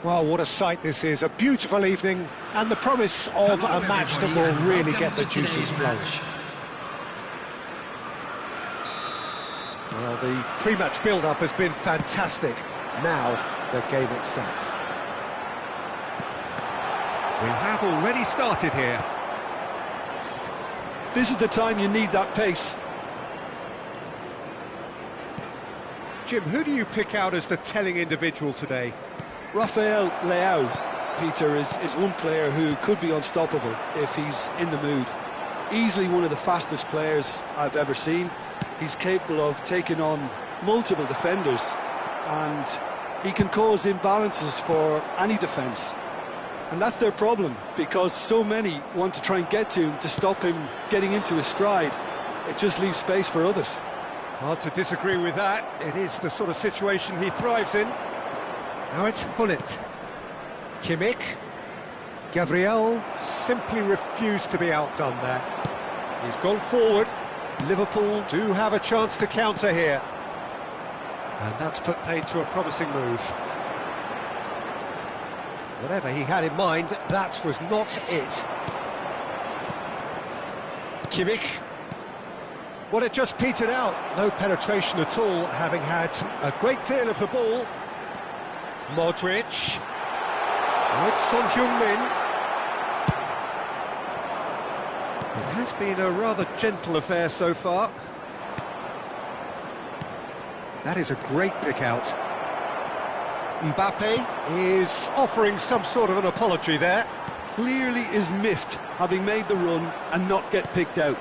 Well, what a sight this is. A beautiful evening and the promise of a match that will really get the juices flowing. Well, the pre-match build-up has been fantastic. Now, the game itself. We have already started here. This is the time you need that pace. Jim, who do you pick out as the telling individual today? Rafael Leao, Peter, is one player who could be unstoppable if he's in the mood. Easily one of the fastest players I've ever seen. He's capable of taking on multiple defenders, and he can cause imbalances for any defence. And that's their problem, because so many want to try and get to him to stop him getting into his stride. It just leaves space for others. Hard to disagree with that. It is the sort of situation he thrives in. Now it's Gullit. Kimmich. Gabriel simply refused to be outdone there. He's gone forward. Liverpool do have a chance to counter here. And that's put paid to a promising move. Whatever he had in mind, that was not it. Kimmich. Well, it just petered out. No penetration at all, having had a great deal of the ball. Modric. It's Son Heung-min. It has been a rather gentle affair so far. That is a great pick out. Mbappe is offering some sort of an apology there. Clearly is miffed, having made the run and not get picked out.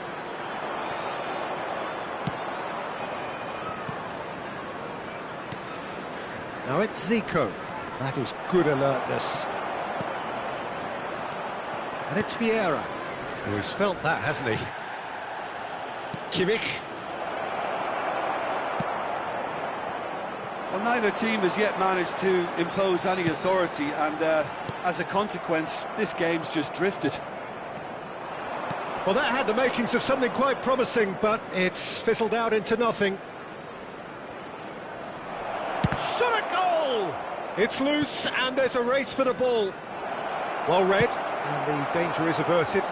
Now it's Zico. That is good alertness. And it's Vieira. Oh, he's felt that, hasn't he? Kimmich. Well, neither team has yet managed to impose any authority, and as a consequence, this game's just drifted. Well, that had the makings of something quite promising, but it's fizzled out into nothing. Shot a goal! It's loose, and there's a race for the ball. Well read, and the danger is averted.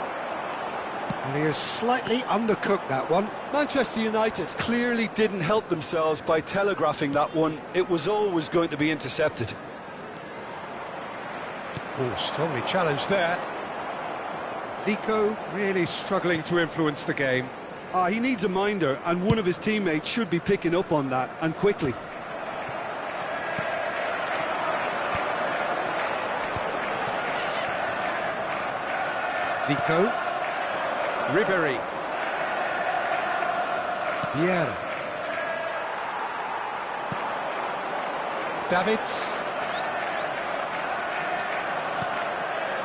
And he has slightly undercooked that one. Manchester United clearly didn't help themselves by telegraphing that one. It was always going to be intercepted. Oh, strongly challenged there. Zico really struggling to influence the game. He needs a minder, and one of his teammates should be picking up on that, and quickly. Zico. Ribéry. Vieira. Davids.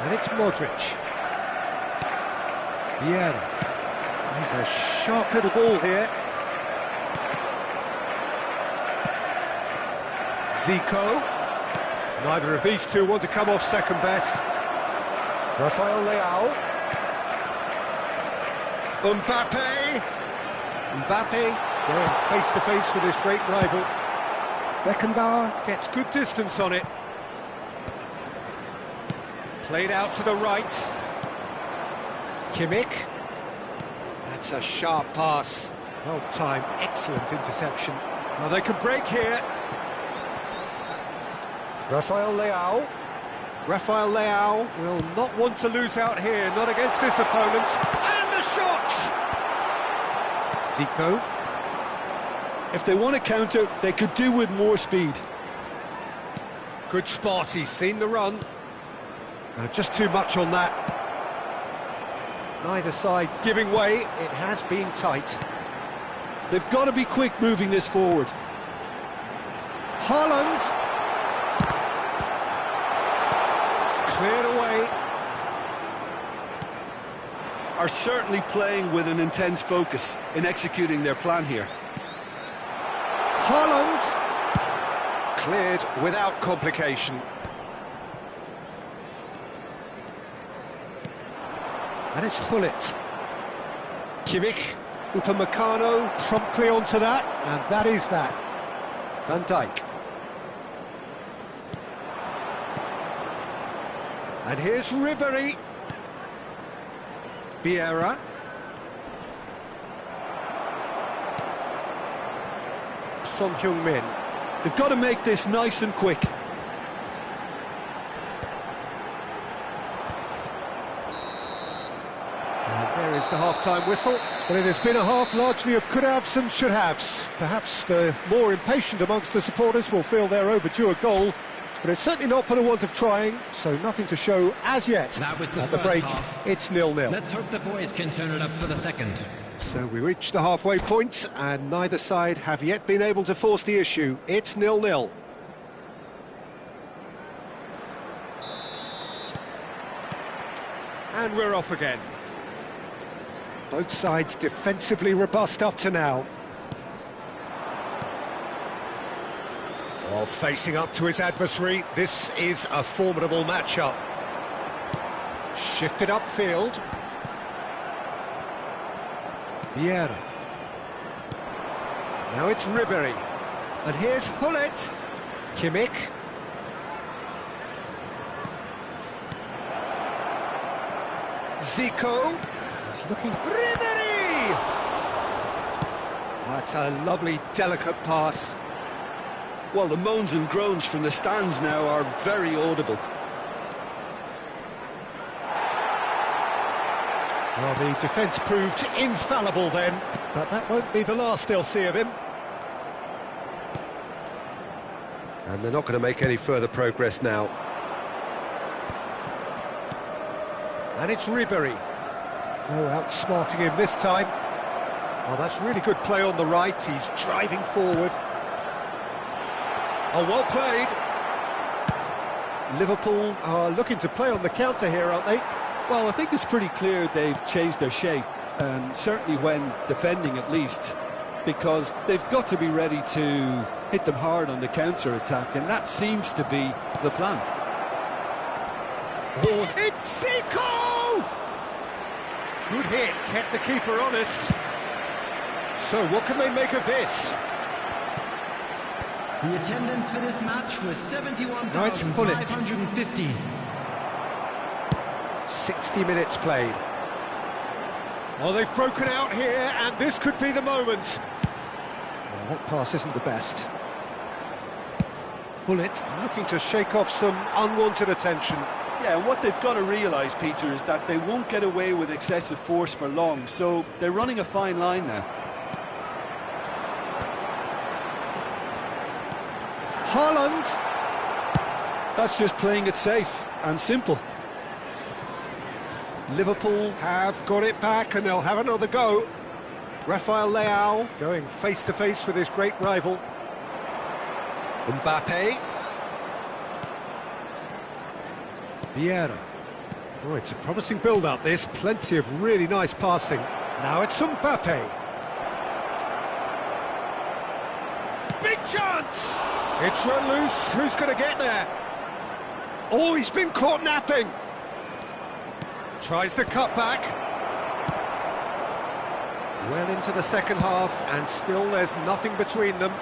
And it's Modric. Vieira. He's a sharp little ball here. Zico. Neither of these two want to come off second best. Rafael Leao. Mbappe. Mbappe going face-to-face with his great rival. Beckenbauer Gets good distance on it. Played out to the right. Kimmich. That's a sharp pass. Well timed, excellent interception. Well, they can break here. Rafael Leao. Rafael Leao will not want to lose out here, not against this opponent. And the shot! Zico. If they want to counter, they could do with more speed. Good spot, he's seen the run. Just too much on that. Neither side giving way, it has been tight. They've got to be quick moving this forward. Haaland. Cleared away. Are certainly playing with an intense focus in executing their plan here. Haaland. Cleared without complication. And it's Gullit. Kimmich. Upamecano promptly onto that, and that is that. Van Dijk. And here's Ribery. Vieira. Son Heung-min. They've got to make this nice and quick. And there is the half-time whistle. But it has been a half largely of could-haves and should-haves. Perhaps the more impatient amongst the supporters will feel they're overdue a goal, but it's certainly not for the want of trying, so nothing to show as yet. That was the At the first break, half. it's 0-0. Let's hope the boys can turn it up for the second. So we reach the halfway point, and neither side have yet been able to force the issue. It's 0-0. And we're off again. Both sides defensively robust up to now. While facing up to his adversary, this is a formidable matchup. Shifted upfield. Vieira. Now it's Ribery. And here's Hullet. Kimmich. Zico. He's looking... Ribery! That's a lovely, delicate pass. Well, the moans and groans from the stands now are very audible. Well, the defence proved infallible then, but that won't be the last they'll see of him. And they're not going to make any further progress now. And it's Ribery. No outsmarting him this time. Well, that's really good play on the right. He's driving forward. Oh, well played. Liverpool are looking to play on the counter here, aren't they? Well, I think it's pretty clear they've changed their shape, certainly when defending at least, because they've got to be ready to hit them hard on the counter-attack, and that seems to be the plan. Oh, it's Zico! Good hit, kept the keeper honest. So what can they make of this? The attendance for this match was 71,550. 60 minutes played. Well, they've broken out here, and this could be the moment. Well, that pass isn't the best. Hullet looking to shake off some unwanted attention. Yeah, and what they've got to realise, Peter, is that they won't get away with excessive force for long, so they're running a fine line now. Haaland! That's just playing it safe and simple. Liverpool have got it back, and they'll have another go. Rafael Leao going face-to-face with his great rival. Mbappe. Vieira. Oh, it's a promising build-up, this. Plenty of really nice passing. Now it's Mbappe. Big chance! It's run loose. Who's going to get there? Oh, he's been caught napping. Tries the cut back. Well into the second half, and still there's nothing between them.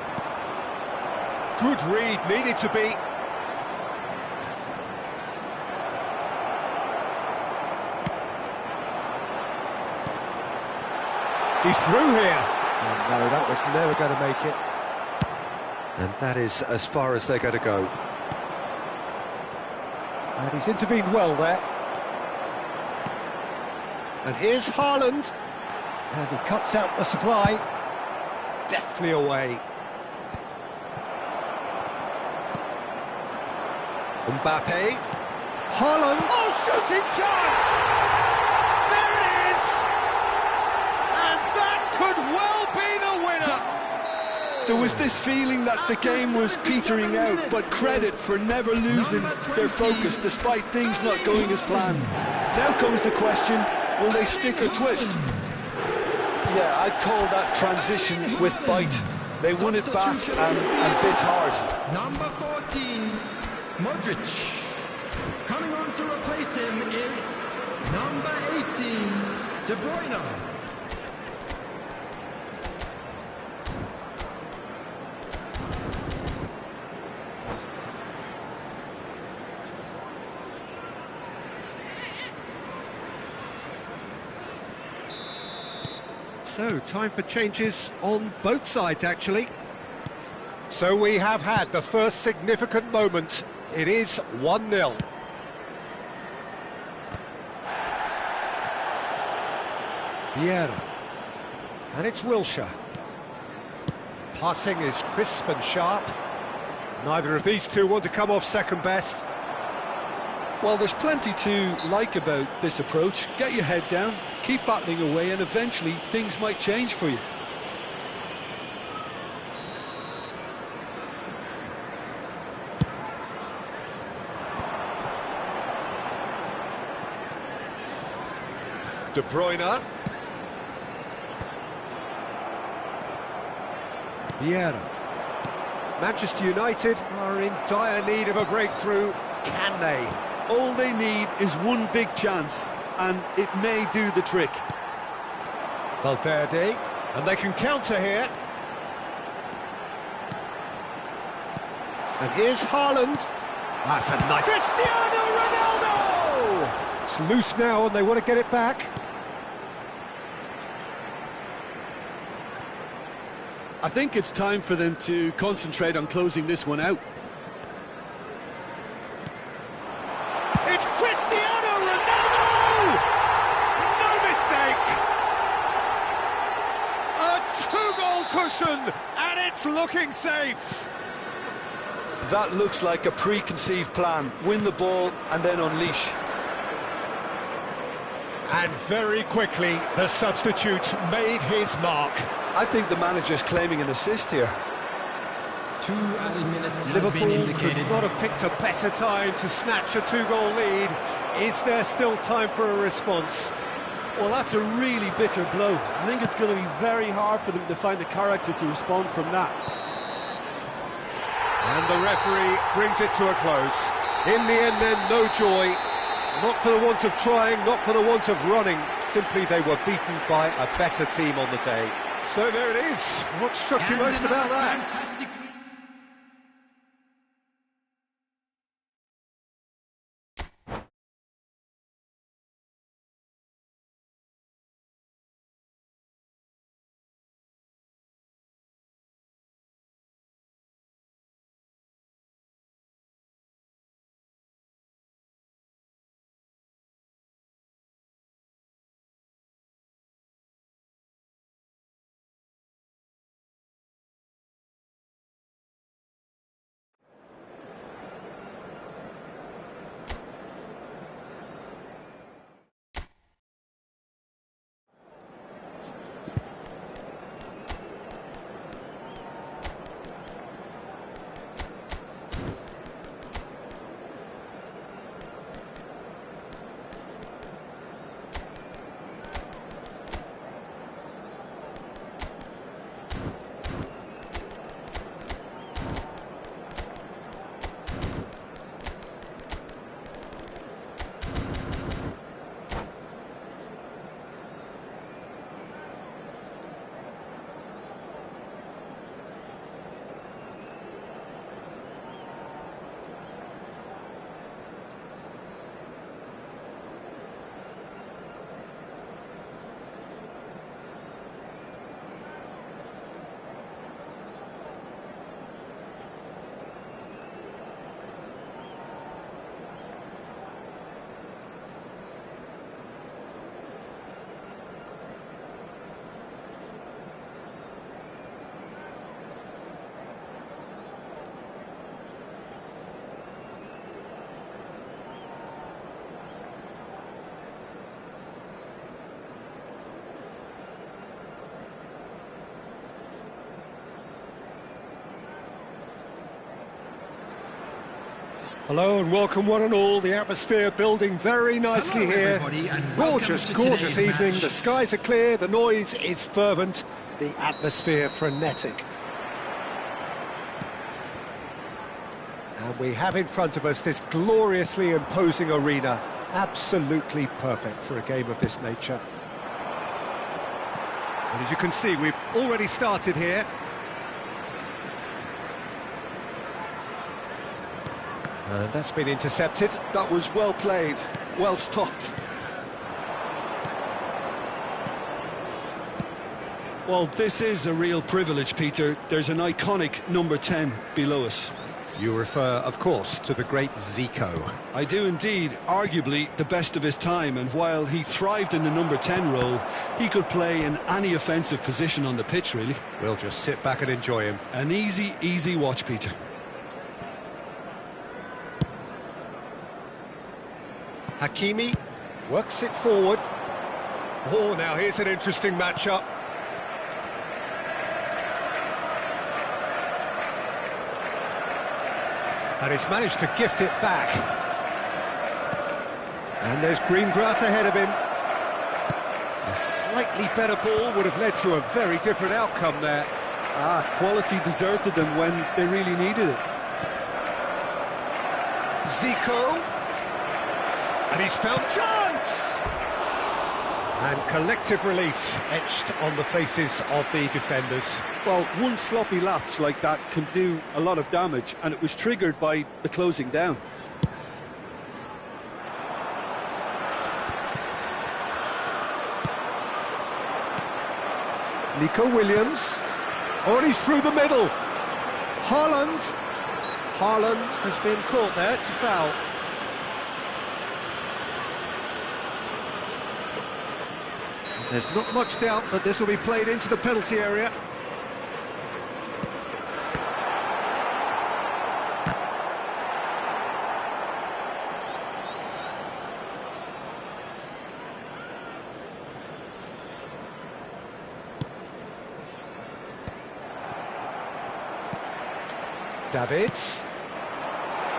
Good read, needed to be. He's through here. Oh, no, that was never going to make it. And that is as far as they're going to go. And he's intervened well there. And here's Haaland. And he cuts out the supply. Deftly away. Mbappe. Haaland. Oh, shooting chance! There it is! And that could well be the winner! There was this feeling that the game was petering out, but credit for never losing their focus despite things not going as planned. Now comes the question, will they stick or twist? Yeah, I'd call that transition with bite. They won it back and bit hard. Number 14, Modric. Coming on to replace him is number 18, De Bruyne. So, time for changes on both sides, actually. So we have had the first significant moment. It is 1-0. Vieira. And it's Wilshere. Passing is crisp and sharp. Neither of these two want to come off second best. Well, there's plenty to like about this approach. Get your head down, keep battling away, and eventually things might change for you. De Bruyne. Vieira. Manchester United are in dire need of a breakthrough. Can they? All they need is one big chance, and it may do the trick. Valverde, and they can counter here. And here's Haaland. That's a nice... Cristiano Ronaldo! It's loose now, and they want to get it back. I think it's time for them to concentrate on closing this one out. It's Cristiano Ronaldo! No mistake! A two-goal cushion, and it's looking safe! That looks like a preconceived plan. Win the ball and then unleash. And very quickly, the substitute made his mark. I think the manager's claiming an assist here. 2 added minutes has been Liverpool indicated. could not have picked a better time to snatch a two-goal lead. Is there still time for a response? Well, that's a really bitter blow. I think it's going to be very hard for them to find the character to respond from that. And the referee brings it to a close. In the end then, no joy. Not for the want of trying, not for the want of running. Simply they were beaten by a better team on the day. So there it is. What struck you most about that? Fantastic. Hello and welcome one and all. The atmosphere building very nicely Hello, here. everybody, and welcome Gorgeous, to gorgeous today's evening. match. The skies are clear, the noise is fervent, the atmosphere frenetic. And we have in front of us this gloriously imposing arena. Absolutely perfect for a game of this nature. And as you can see, we've already started here. And that's been intercepted. That was well played, well stopped. Well, this is a real privilege, Peter. There's an iconic number 10 below us. You refer, of course, to the great Zico. I do indeed, arguably the best of his time, and while he thrived in the number 10 role, he could play in any offensive position on the pitch, really. We'll just sit back and enjoy him. An easy, easy watch, Peter. Hakimi works it forward. Oh, now here's an interesting matchup. And he's managed to gift it back. And there's green grass ahead of him. A slightly better ball would have led to a very different outcome there. Quality deserted them when they really needed it. Zico. And he's found chance! And collective relief etched on the faces of the defenders. Well, one sloppy lapse like that can do a lot of damage, and it was triggered by the closing down. Nico Williams. Oh, and he's through the middle. Haaland. Haaland has been caught there, it's a foul. There's not much doubt that this will be played into the penalty area. Davids.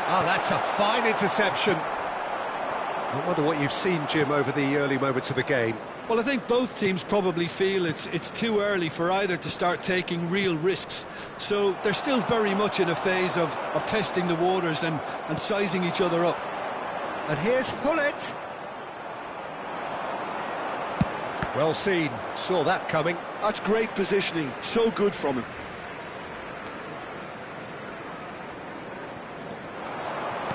Oh, that's a fine interception. I wonder what you've seen, Jim, over the early moments of the game. Well, I think both teams probably feel it's too early for either to start taking real risks. So they're still very much in a phase of testing the waters and sizing each other up. And here's Hullet. Well seen, saw that coming. That's great positioning, so good from him.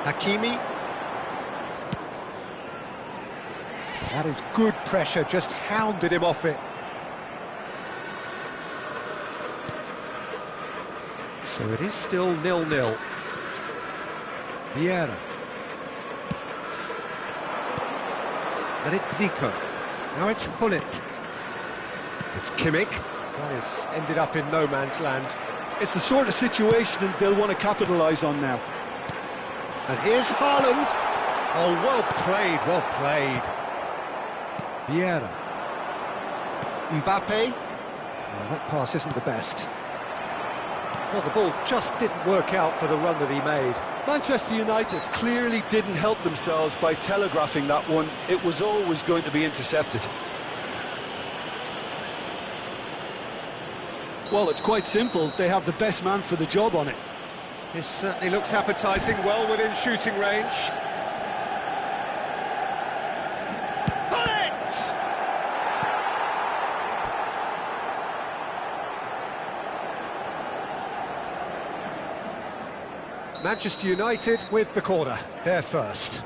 Hakimi. That is good pressure, just hounded him off it. So it is still 0-0. Vieira. And it's Zico. Now it's Hullet. It's Kimmich. That has ended up in no man's land. It's the sort of situation they'll want to capitalise on now. And here's Haaland. Oh, well played, well played. Vieira. Mbappe. Oh, that pass isn't the best. Well, the ball just didn't work out for the run that he made. Manchester United clearly didn't help themselves by telegraphing that one. It was always going to be intercepted. Well, it's quite simple. They have the best man for the job on it. This certainly looks appetising, well within shooting range. Manchester United with the corner, they're first.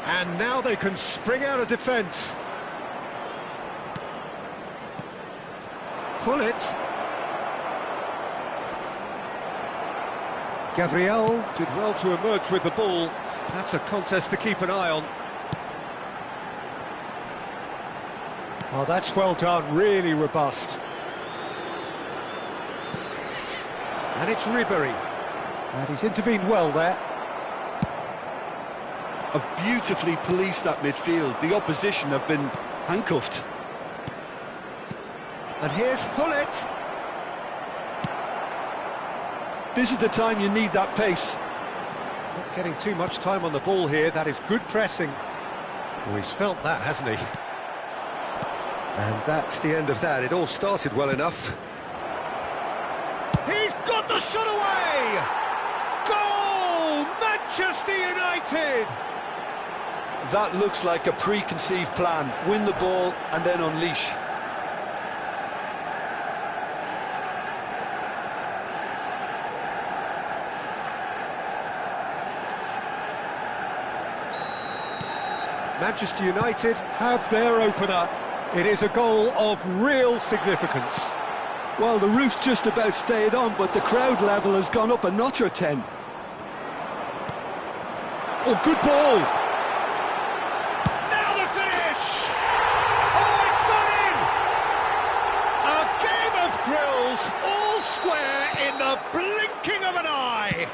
And now they can spring out of defence. Pull it. Gabriel did well to emerge with the ball. That's a contest to keep an eye on. Oh, that's well done, really robust. And it's Ribéry. And he's intervened well there. Have beautifully policed that midfield. The opposition have been handcuffed. And here's Hullet. This is the time you need that pace. Not getting too much time on the ball here, that is good pressing. Oh, he's felt that, hasn't he? And that's the end of that. It all started well enough. He's got the shot away! Goal! Manchester United! That looks like a preconceived plan. Win the ball and then unleash. Manchester United have their opener. It is a goal of real significance. Well, the roof's just about stayed on, but the crowd level has gone up a notch or 10. Oh, good ball! Now the finish! Oh, it's gone in! A game of thrills, all square in the blinking of an eye!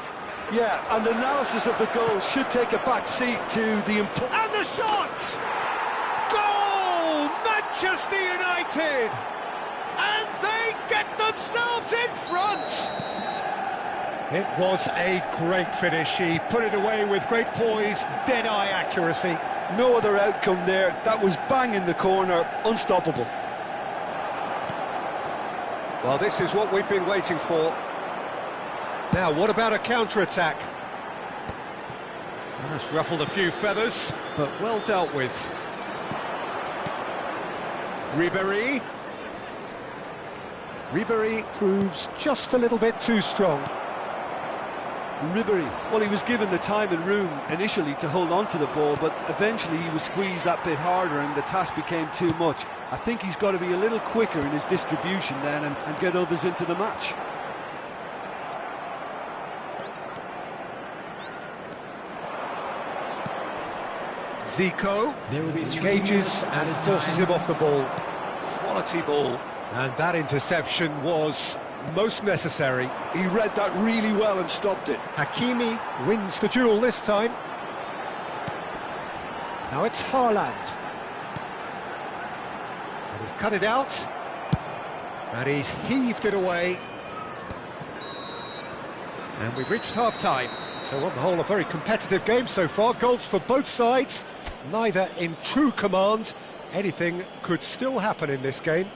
Yeah, and analysis of the goal should take a back seat to the important... And the shot! Goal! Manchester United! And they get themselves in front! It was a great finish. He put it away with great poise, dead-eye accuracy. No other outcome there. That was bang in the corner, unstoppable. Well, this is what we've been waiting for. Now, what about a counter-attack? That's ruffled a few feathers, but well dealt with. Ribéry. Ribéry proves just a little bit too strong. Ribéry, well, he was given the time and room initially to hold on to the ball, but eventually he was squeezed that bit harder and the task became too much. I think he's got to be a little quicker in his distribution then and get others into the match. Zico engages and forces him off the ball. Quality ball. And that interception was most necessary. He read that really well and stopped it. Hakimi wins the duel this time. Now it's Haaland. And he's cut it out. And he's heaved it away. And we've reached half-time. So on the whole, a very competitive game so far. Goals for both sides, neither in true command. Anything could still happen in this game.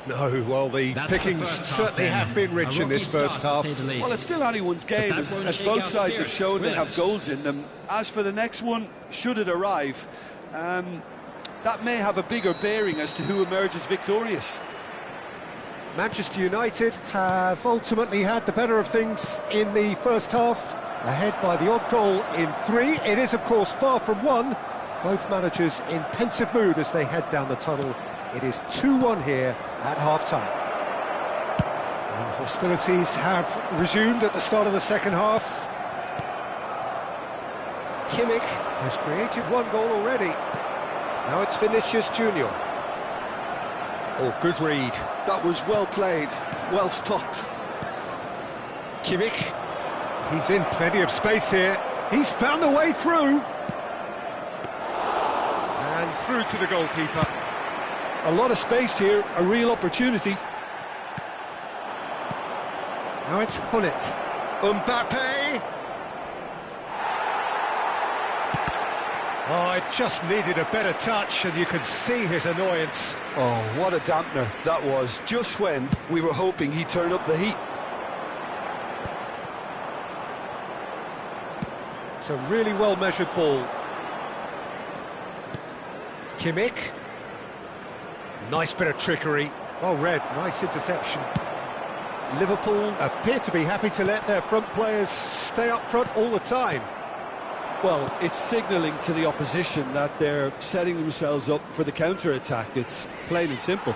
No, well, the pickings certainly have been rich in this first half. Well, it's still anyone's game, as both sides have shown they have goals in them. As for the next one, should it arrive, that may have a bigger bearing as to who emerges victorious. Manchester United have ultimately had the better of things in the first half, ahead by the odd goal in 3. It is, of course, far from 1. Both managers in pensive mood as they head down the tunnel. It is 2-1 here at half-time. And hostilities have resumed at the start of the second half. Kimmich has created 1 goal already. Now it's Vinicius Junior. Oh, good read. That was well played, well stopped. Kimmich, he's in plenty of space here. He's found a way through. And through to the goalkeeper. A lot of space here, a real opportunity. Now it's Hullet. Mbappe. Oh, it just needed a better touch, and you could see his annoyance. Oh, what a dampener that was, just when we were hoping he'd turn up the heat. It's a really well-measured ball. Kimmich. Nice bit of trickery. Well read, nice interception. Liverpool appear to be happy to let their front players stay up front all the time. Well, it's signalling to the opposition that they're setting themselves up for the counter-attack. It's plain and simple.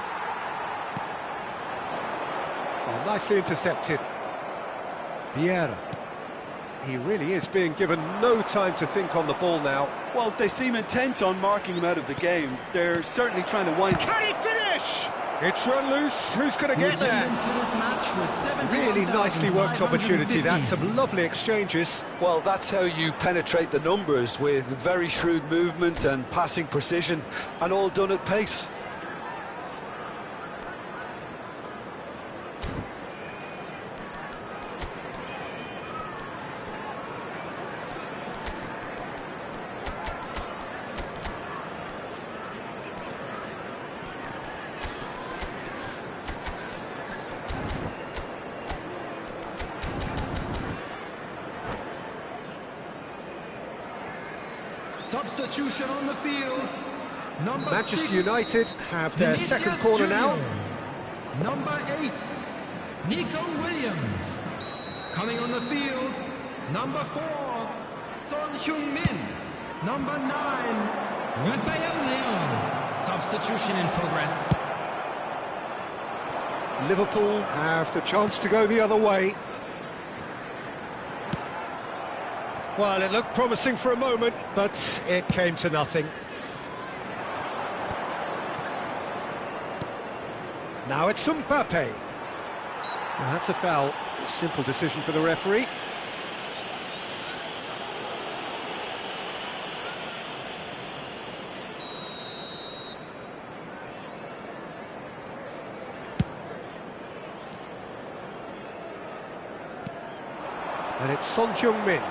Oh, nicely intercepted. Vieira. He really is being given no time to think on the ball now. Well, they seem intent on marking him out of the game. They're certainly trying to wind... Can he finish? It's run loose. Who's going to get there? Really nicely worked opportunity. That's some lovely exchanges. Well, that's how you penetrate the numbers, with very shrewd movement and passing precision, and all done at pace. Substitution on the field. Manchester United have their second corner now. Number 8, Nico Williams. Coming on the field, number 4, Son Heung-min. number 9, Rebeolio. Substitution in progress. Liverpool have the chance to go the other way. Well, it looked promising for a moment, but it came to nothing. Now it's Mbappe. Now that's a foul. A simple decision for the referee. And it's Son Heung-min.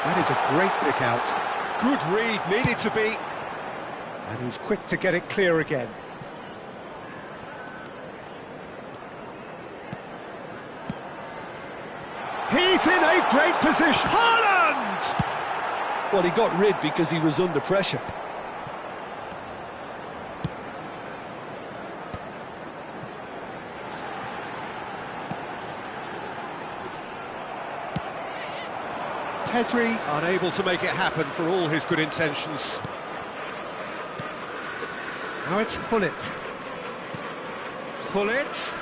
That is a great pick out. Good read, needed to be. And he's quick to get it clear again. He's in a great position. Haaland! Well, he got rid because he was under pressure. Pedri unable to make it happen for all his good intentions. Now it's Gullit. Gullit.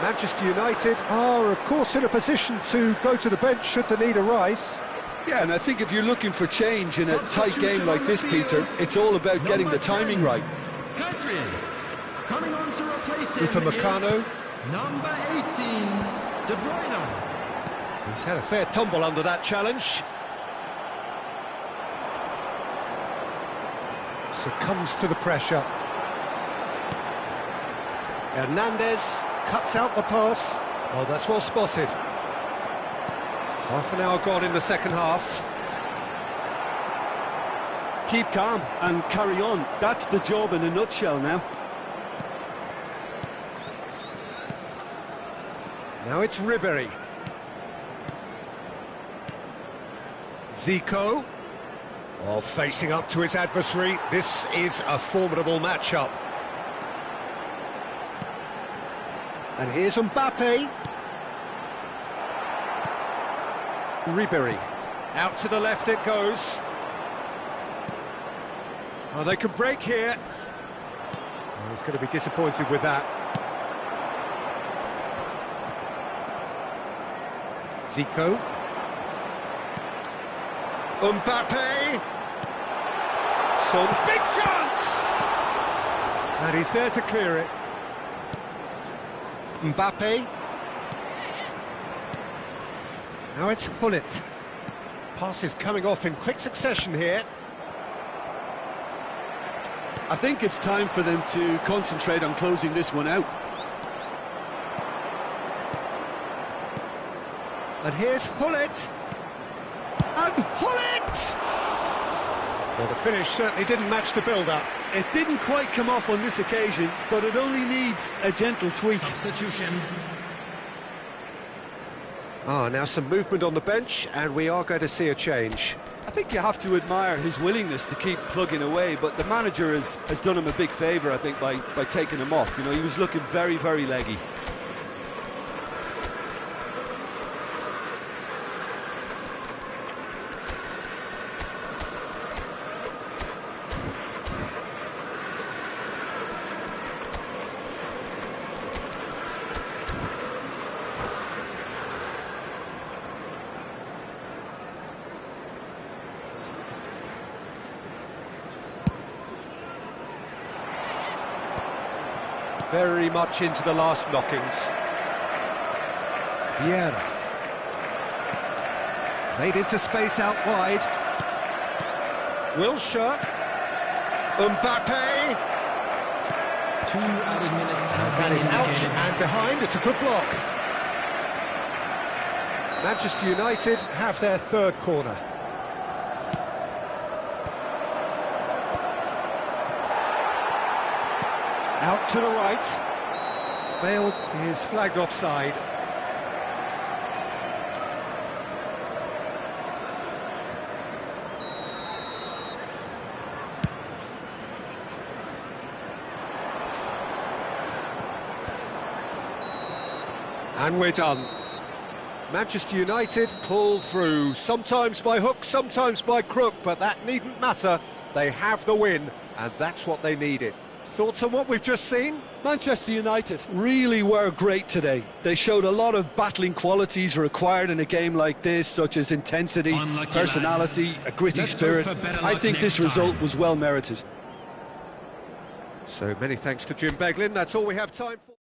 Manchester United are, of course, in a position to go to the bench should the need arise. Yeah, and I think if you're looking for change in a tight game like this, Peter, it's all about getting the timing right. Country. Coming on to replace him Upamecano. is number 18, De Bruyne. He's had a fair tumble under that challenge. Succumbs to the pressure. Hernandez cuts out the pass. Oh, that's well spotted. Half an hour gone in the second half. Keep calm and carry on. That's the job in a nutshell now. Now it's Ribery. Zico. Oh, facing up to his adversary. This is a formidable matchup. And here's Mbappe. Ribery. Out to the left it goes. Oh, they could break here. Oh, he's going to be disappointed with that. Zico. Mbappe. Son, big chance! And he's there to clear it. Mbappe. Now it's Gullit. Passes coming off in quick succession here. I think it's time for them to concentrate on closing this one out. And here's Gullit. And Gullit! Well, the finish certainly didn't match the build-up. It didn't quite come off on this occasion, but it only needs a gentle tweak. Substitution. Now some movement on the bench, and we are going to see a change. I think you have to admire his willingness to keep plugging away, but the manager has done him a big favour, I think, by taking him off. You know, he was looking very, very leggy. Very much into the last knockings. Vieira. Played into space out wide. Wilshere. Mbappe. 2 added minutes has That been is out indicated. and behind. It's a good block. Manchester United have their third corner. Out to the right. Bale is flagged offside. And we're done. Manchester United pull through, sometimes by hook, sometimes by crook, but that needn't matter. They have the win, and that's what they needed. Thoughts on what we've just seen? Manchester United really were great today. They showed a lot of battling qualities required in a game like this, such as intensity, Unlucky personality, lads. a gritty Let's spirit. hope for better I luck think this next result time. was well merited. So many thanks to Jim Beglin. That's all we have time for.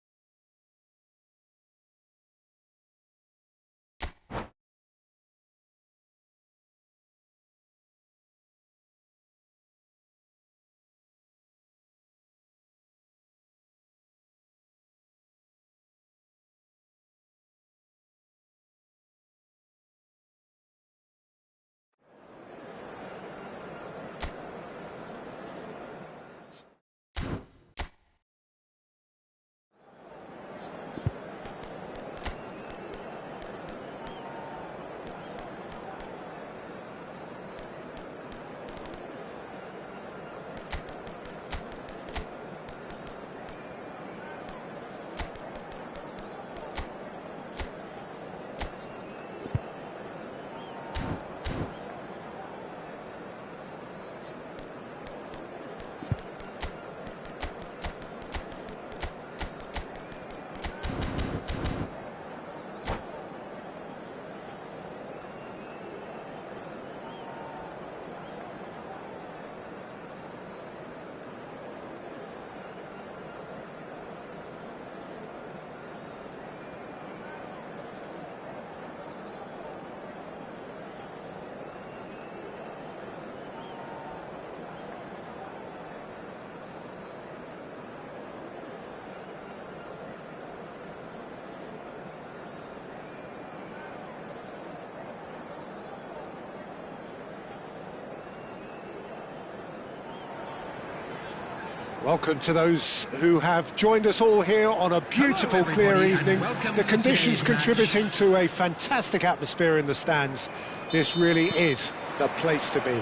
Welcome to those who have joined us all here on a beautiful, Hello, clear everybody, evening. and welcome The to conditions today's match. contributing to a fantastic atmosphere in the stands. This really is the place to be.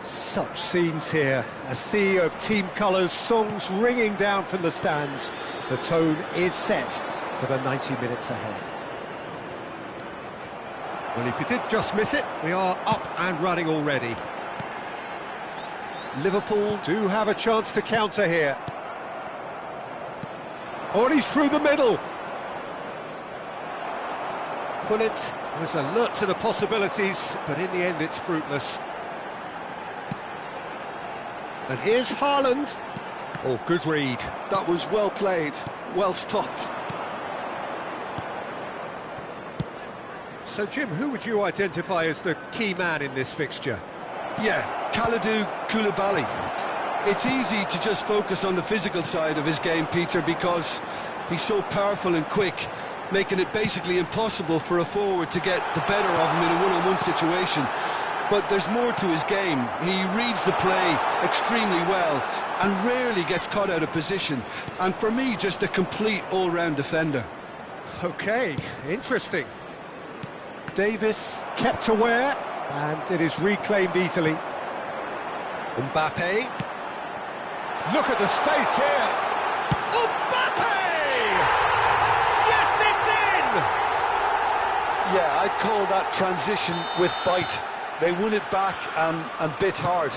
Such scenes here, a sea of team colours, songs ringing down from the stands. The tone is set for the 90 minutes ahead. Well, if you did just miss it, we are up and running already. Liverpool do have a chance to counter here. Oh, and he's through the middle. Gullit was alert to the possibilities, but in the end it's fruitless. And here's Haaland. Oh, good read. That was well played, well stopped. So, Jim, who would you identify as the key man in this fixture? Yeah, Kalidou Koulibaly. It's easy to just focus on the physical side of his game, Peter, because he's so powerful and quick, making it basically impossible for a forward to get the better of him in a one-on-one situation. But there's more to his game. He reads the play extremely well and rarely gets caught out of position. And for me, just a complete all-round defender. Okay, interesting. Davis kept aware, and it is reclaimed easily. Mbappe. Look at the space here. Mbappe! Yes, it's in! Yeah, I'd call that transition with bite. They won it back and bit hard.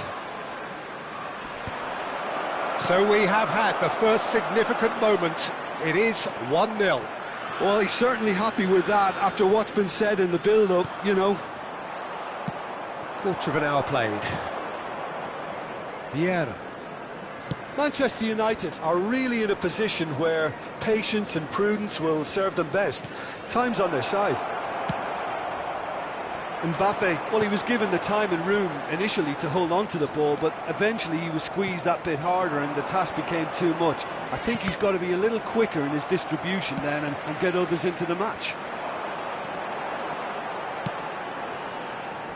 So we have had the first significant moment. It is 1-0. Well, he's certainly happy with that after what's been said in the build-up, you know. Quarter of an hour played. Vieira. Manchester United are really in a position where patience and prudence will serve them best. Time's on their side. Mbappe, well, he was given the time and room initially to hold on to the ball, but eventually he was squeezed that bit harder and the task became too much. I think he's got to be a little quicker in his distribution then and get others into the match.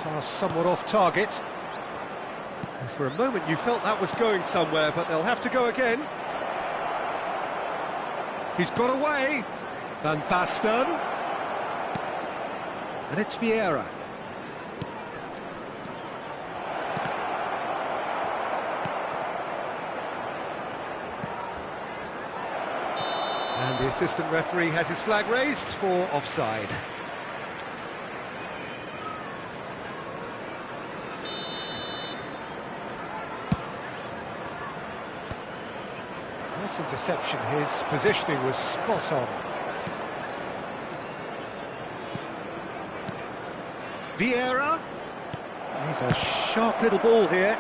Pass somewhat off target. For a moment you felt that was going somewhere, but they'll have to go again. He's got away. Van Basten. And it's Vieira. And the assistant referee has his flag raised for offside. Nice interception, his positioning was spot on. Vieira. He's a sharp little ball here.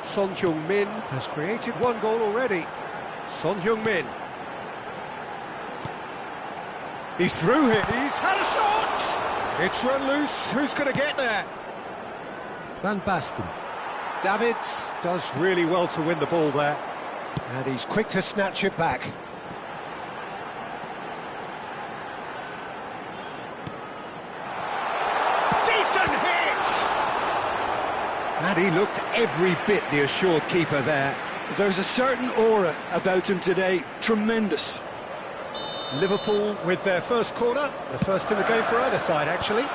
Son Heung-min has created one goal already. Son Heung-min. He's through here. He's had a shot! It's run loose. Who's going to get there? Van Basten. Davids does really well to win the ball there. And he's quick to snatch it back. And he looked every bit the assured keeper there. There's a certain aura about him today, tremendous. Liverpool with their first corner, the first in the game for either side actually.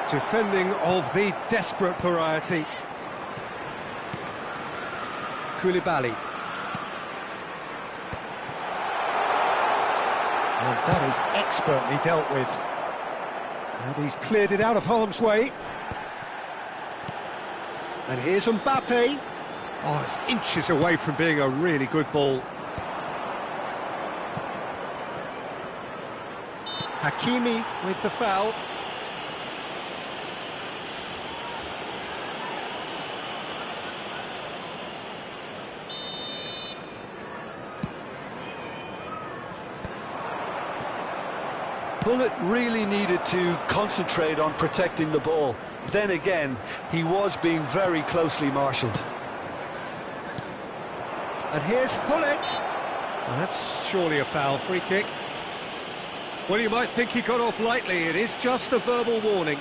Defending of the desperate variety. Koulibaly. And that is expertly dealt with. And he's cleared it out of harm's way. And here's Mbappe. Oh, it's inches away from being a really good ball. Hakimi with the foul. Bullet really needed to concentrate on protecting the ball. Then again, he was being very closely marshalled. And here's Hullet. Well, that's surely a foul, free kick. Well, you might think he got off lightly. It is just a verbal warning.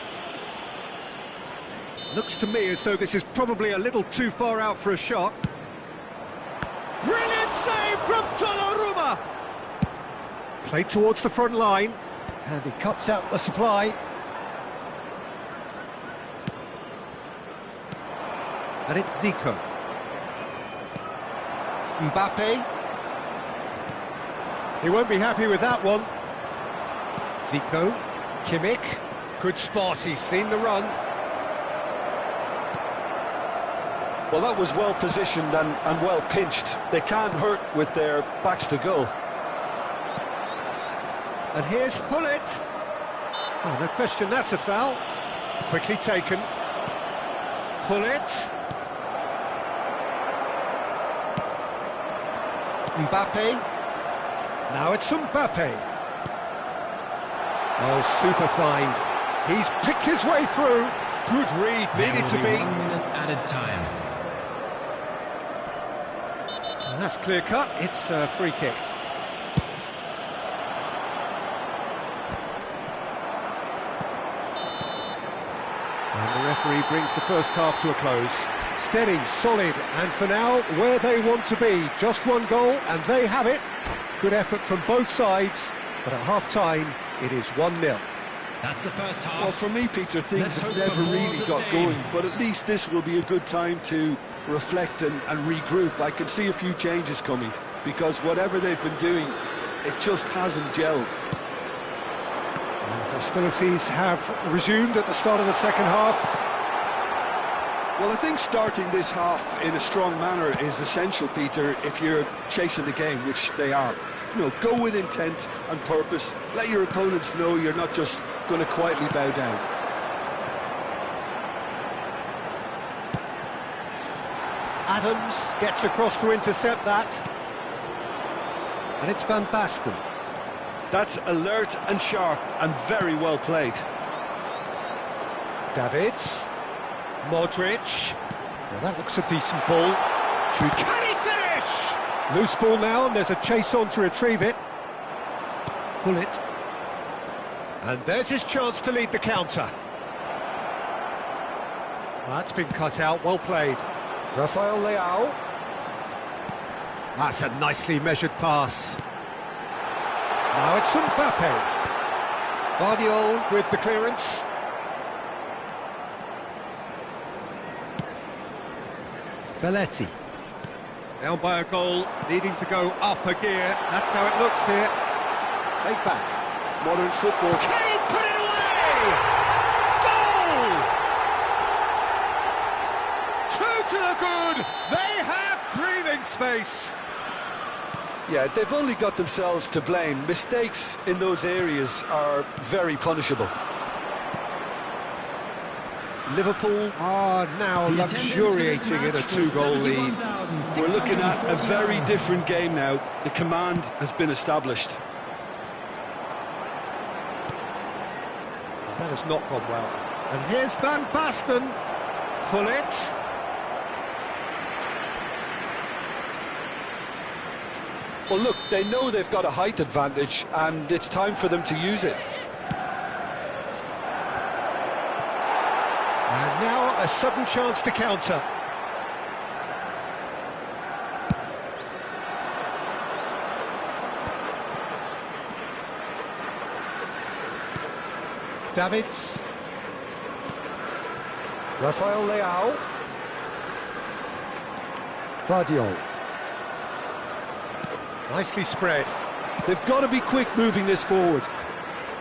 Looks to me as though this is probably a little too far out for a shot. Brilliant save from Donnarumma! Played towards the front line, and he cuts out the supply. And it's Zico. Mbappe. He won't be happy with that one. Zico. Kimmich. Good spot, he's seen the run. Well, that was well positioned and well pinched. They can't hurt with their backs to goal. And here's Hullet. Oh, no question, that's a foul. Quickly taken. Hullet. Mbappe. Now it's Mbappe. Oh, super find. He's picked his way through. Good read, needed to be. 1 minute added time. And that's clear cut. It's a free kick. And the referee brings the first half to a close. Steady, solid, and for now, where they want to be. Just one goal, and they have it. Good effort from both sides, but at half-time, it is 1-0. That's the first half. Well, for me, Peter, things Let's have hope never for more really of the got same. going, but at least this will be a good time to reflect and regroup. I can see a few changes coming, because whatever they've been doing, it just hasn't gelled. Hostilities have resumed at the start of the second half. Well, I think starting this half in a strong manner is essential, Peter, if you're chasing the game, which they are. You know, go with intent and purpose. Let your opponents know you're not just going to quietly bow down. Adams gets across to intercept that. And it's Van Basten. That's alert and sharp and very well played. Davids. Modric. Well, that looks a decent ball. Can he finish? Loose ball now, and there's a chase on to retrieve it. Hullet. And there's his chance to lead the counter. That's been cut out, well played. Rafael Leao. That's a nicely measured pass. Now it's Mbappe. Vardiol with the clearance. Belletti. Down by a goal, needing to go up a gear. That's how it looks here. Take back. Modern football. Can he put it away? Goal! Two to the good. They have breathing space. Yeah, they've only got themselves to blame. Mistakes in those areas are very punishable. Liverpool are now luxuriating in a two-goal lead. We're looking at a very different game now. The command has been established. That has not gone well. And here's Van Basten. Gullit. Well, look, they know they've got a height advantage, and it's time for them to use it. And now a sudden chance to counter. Davids. Rafael Leao. Vardiol. Nicely spread. They've got to be quick moving this forward.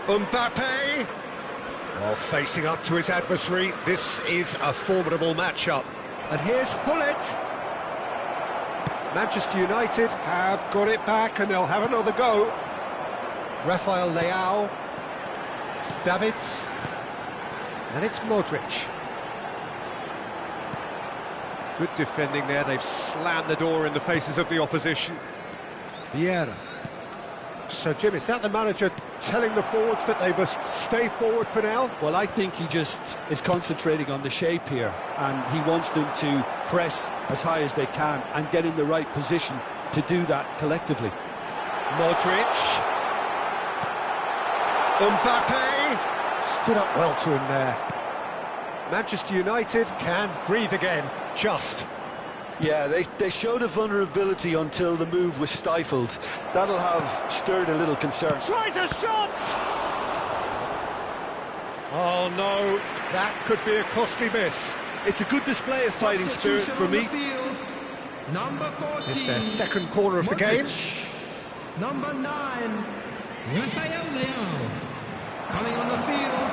Mbappe. Oh, facing up to his adversary. This is a formidable matchup. And here's Gullit. Manchester United have got it back and they'll have another go. Rafael Leao. Davids. And it's Modric. Good defending there. They've slammed the door in the faces of the opposition. Vieira. So, Jim, is that the manager telling the forwards that they must stay forward for now? Well, I think he just is concentrating on the shape here, and he wants them to press as high as they can and get in the right position to do that collectively. Modric. Mbappe. Stood up well to him there. Manchester United can breathe again, just. Yeah, they showed a vulnerability until the move was stifled. That'll have stirred a little concern. Tries a shot! Oh no, that could be a costly miss. It's a good display of fighting spirit for me. Number 14. It's their second corner of the game. Number 9, Rafael Leao. Coming on the field,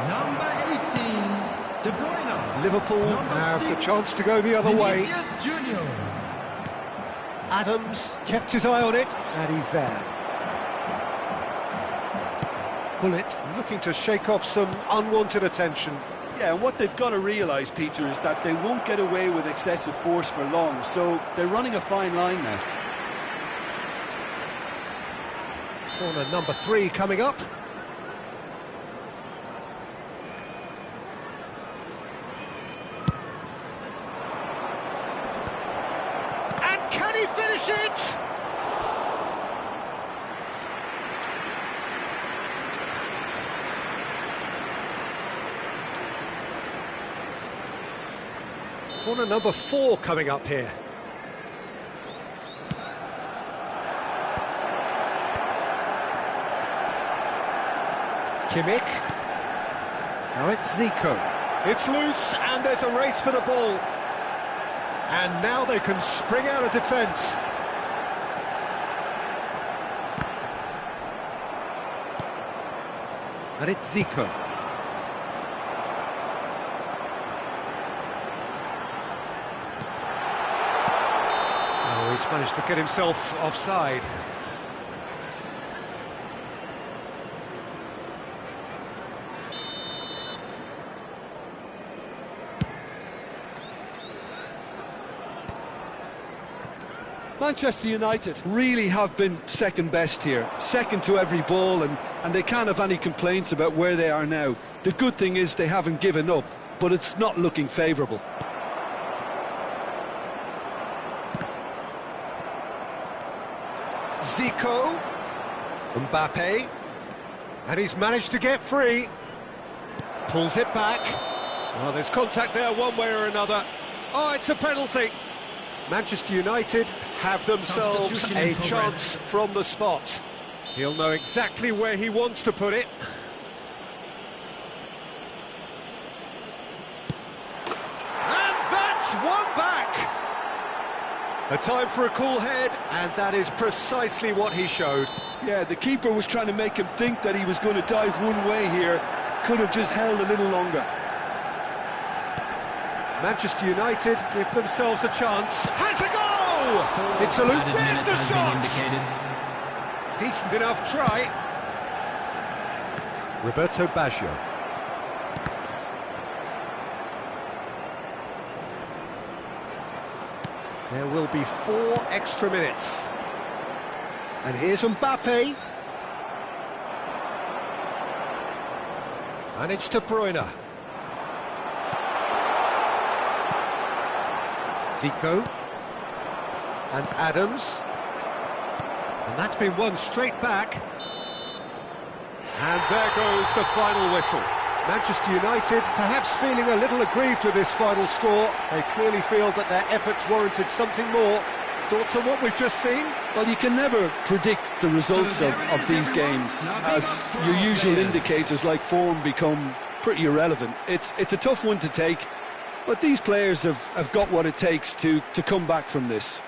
number 18. De Bruyne. Liverpool have the chance to go the other way. Vinicius Junior. Adams kept his eye on it, and he's there. Gullit looking to shake off some unwanted attention. Yeah, and what they've got to realise, Peter, is that they won't get away with excessive force for long, so they're running a fine line now. Corner number 3 coming up. Can he finish it? Corner number 4 coming up here. Kimmich. Now it's Zico. It's loose and there's a race for the ball. And now they can spring out of defence. And it's Zico. Oh, he's managed to get himself offside. Manchester United really have been second best here, second to every ball, and they can't have any complaints about where they are now. The good thing is they haven't given up, but it's not looking favourable. Zico. Mbappe. And he's managed to get free. Pulls it back. Well, there's contact there one way or another. Oh, it's a penalty. Manchester United have themselves a chance from the spot. He'll know exactly where he wants to put it. And that's one back. A time for a cool head, and that is precisely what he showed. Yeah, the keeper was trying to make him think that he was going to dive one way here. Could have just held a little longer. Manchester United give themselves a chance. Has a goal! It's a loop. There's the shot! Decent enough try. Roberto Baggio. There will be 4 extra minutes. And here's Mbappe. And it's De Bruyne. Zico. And Adams. And that's been won straight back. And there goes the final whistle. Manchester United perhaps feeling a little aggrieved with this final score. They clearly feel that their efforts warranted something more. Thoughts on what we've just seen? Well, you can never predict the results of these games, as your usual indicators like form become pretty irrelevant. It's a tough one to take, but these players have got what it takes to come back from this.